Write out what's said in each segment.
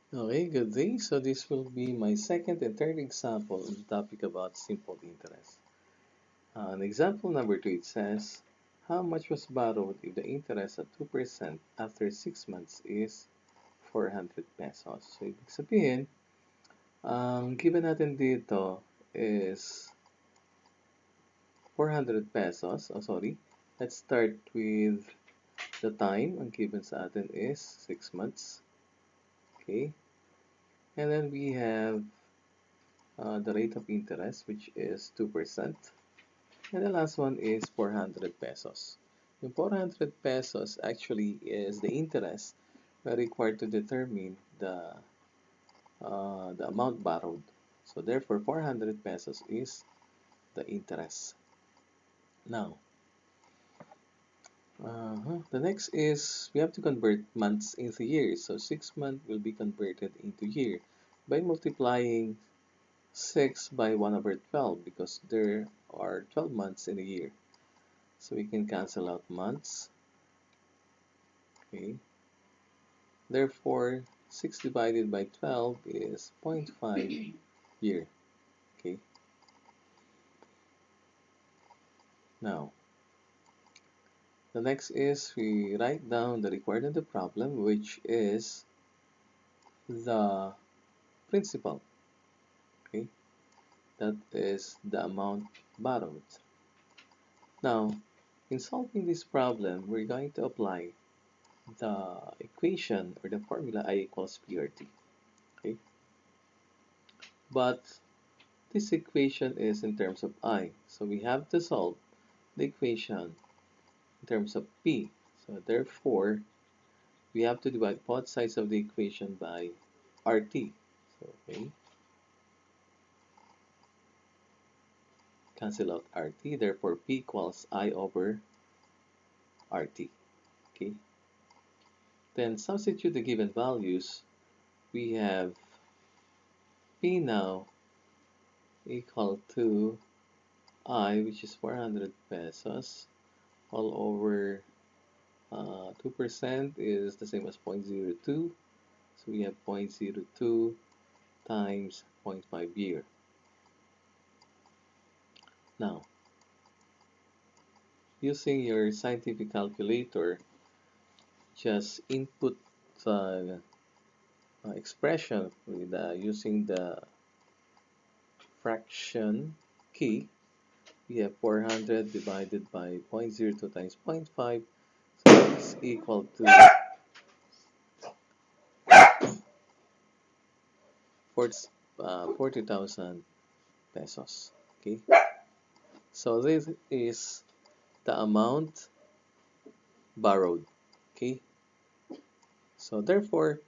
Okay, good day. So this will be my second and third example on the topic about simple interest. On example number 2, it says, how much was borrowed if the interest at 2% after 6 months is 400 pesos? So ibig sabihin, ang given natin dito is 400 pesos. Oh, sorry. Let's start with the time. Ang given sa atin is 6 months. Okay. And then we have the rate of interest, which is 2%. And the last one is 400 pesos. Yung 400 pesos actually is the interest required to determine the amount borrowed. So therefore, 400 pesos is the interest. Now, the next is we have to convert months into years. So 6 months will be converted into year by multiplying 6 by 1 over 12 because there are 12 months in a year. So we can cancel out months. Okay. Therefore, 6 divided by 12 is 0.5 year. Okay. Now, the next is we write down the required of the problem, which is the principal. Okay. That is the amount borrowed. Now, in solving this problem, we're going to apply the equation or the formula I equals PRT. Okay. But this equation is in terms of I. So we have to solve the equation in terms of P. So therefore, we have to divide both sides of the equation by RT. So, okay, cancel out RT. Therefore, P equals I over RT. Okay. Then substitute the given values. We have P now equal to I, which is 400 pesos, all over 2% is the same as 0.02. So we have 0.02 times 0.5 year. Now, using your scientific calculator, just input the expression with using the fraction key. We have 400 divided by 0.02 times 0.5, so it's equal to 40,000 pesos. Okay, so this is the amount borrowed. Okay, so therefore,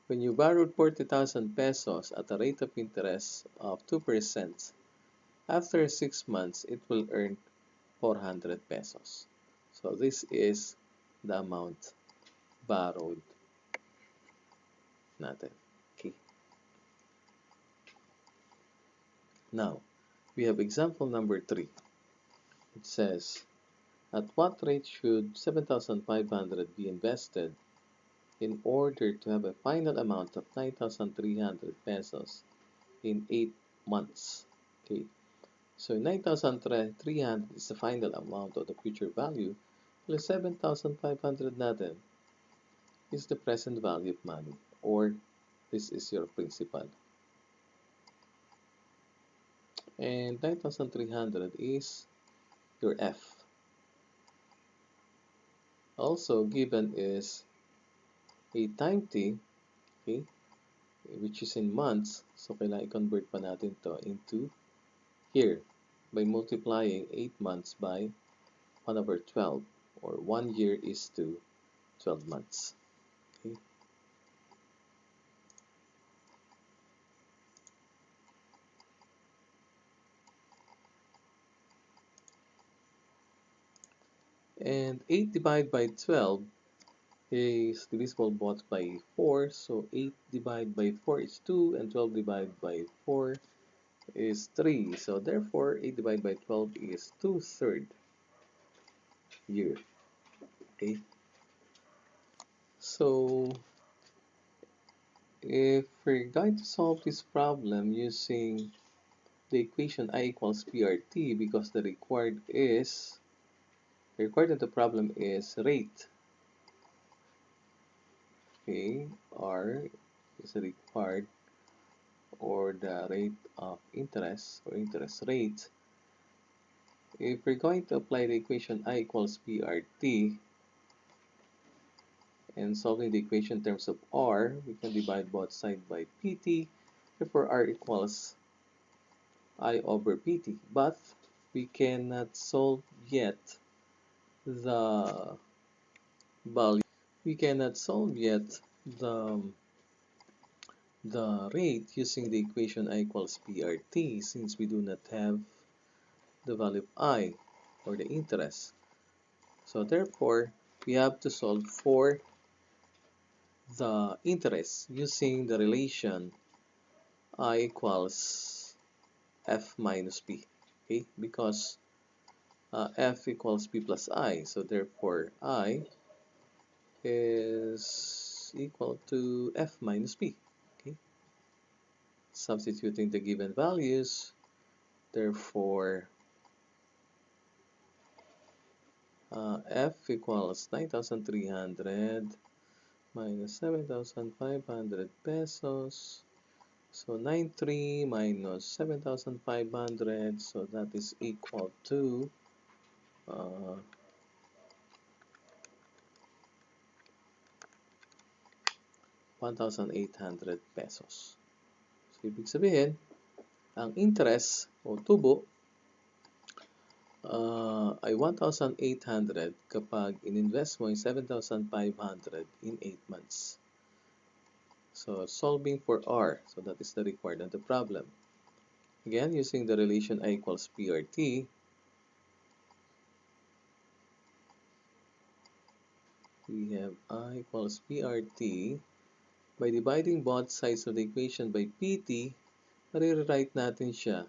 when you borrowed 40,000 pesos at a rate of interest of 2%, after 6 months, it will earn 400 pesos. So this is the amount borrowed natin. Okay. Now, we have example number 3. It says, at what rate should 7,500 be invested in order to have a final amount of 9,300 pesos in 8 months? Okay. So 9,300 is the final amount of the future value, plus 7,500 natin is the present value of money, or this is your principal. And 9,300 is your F. Also given is a time T, okay, which is in months. So kailangan i-convert pa natin to into year by multiplying 8 months by 1 over 12, or 1 year is to 12 months. Okay. And 8 divided by 12 is divisible both by 4. So 8 divided by 4 is 2, and 12 divided by 4 is 3. So therefore, 8 divided by 12 is 2/3 year. Okay. So If we're going to solve this problem using the equation I equals PRT, because the required of the problem is rate. Okay, R is required, or the rate of interest, or interest rate. If we're going to apply the equation I equals PRT and solving the equation in terms of R, we can divide both sides by PT. Therefore, R equals I over PT. But we cannot solve yet the value. We cannot solve yet the rate using the equation I equals PRT, since we do not have the value of I, or the interest. So therefore, we have to solve for the interest using the relation I equals F minus P. Okay, because F equals P plus I, so therefore I is equal to F minus P. Okay, substituting the given values, therefore F equals 9,300 minus 7,500 pesos. So 93 minus 7,500, so that is equal to 1,800 pesos. So ibig sabihin, ang interest o tubo ay 1,800 kapag in-invest mo yung 7,500 in 8 months. So solving for R, so that is the required of the problem. Again, using the relation I equals PRT, we have I equals PRT. By dividing both sides of the equation by PT, marirewrite natin siya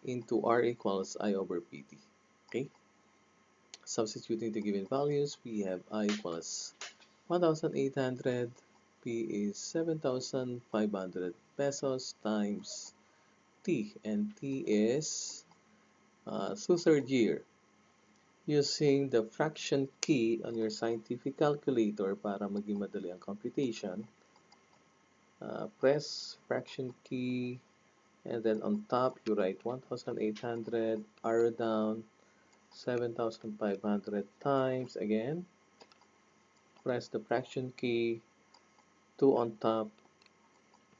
into R equals I over PT. Okay? Substituting the given values, we have I equals 1,800, P is 7,500 pesos times T, and T is two-third year. Using the fraction key on your scientific calculator para maging madali ang computation, press fraction key, and then on top you write 1,800, arrow down, 7,500 times, again, press the fraction key, 2 on top,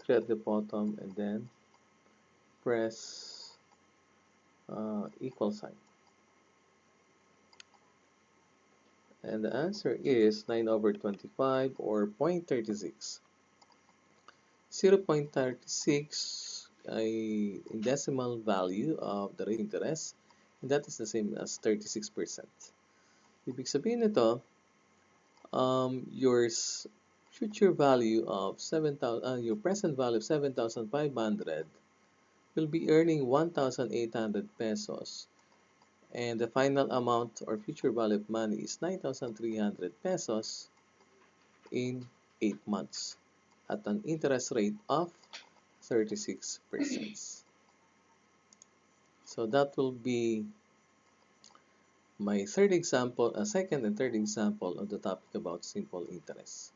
3 at the bottom, and then press equal sign. And the answer is 9 over 25, or 0.36. 0.36 ay in decimal value of the rate of interest, and that is the same as 36%. Ibig sabihin nito, your future value of 7,000, your present value of 7,500 will be earning 1,800 pesos, and the final amount or future value of money is 9,300 pesos in 8 months at an interest rate of 36%. So that will be my second and third example of the topic about simple interest.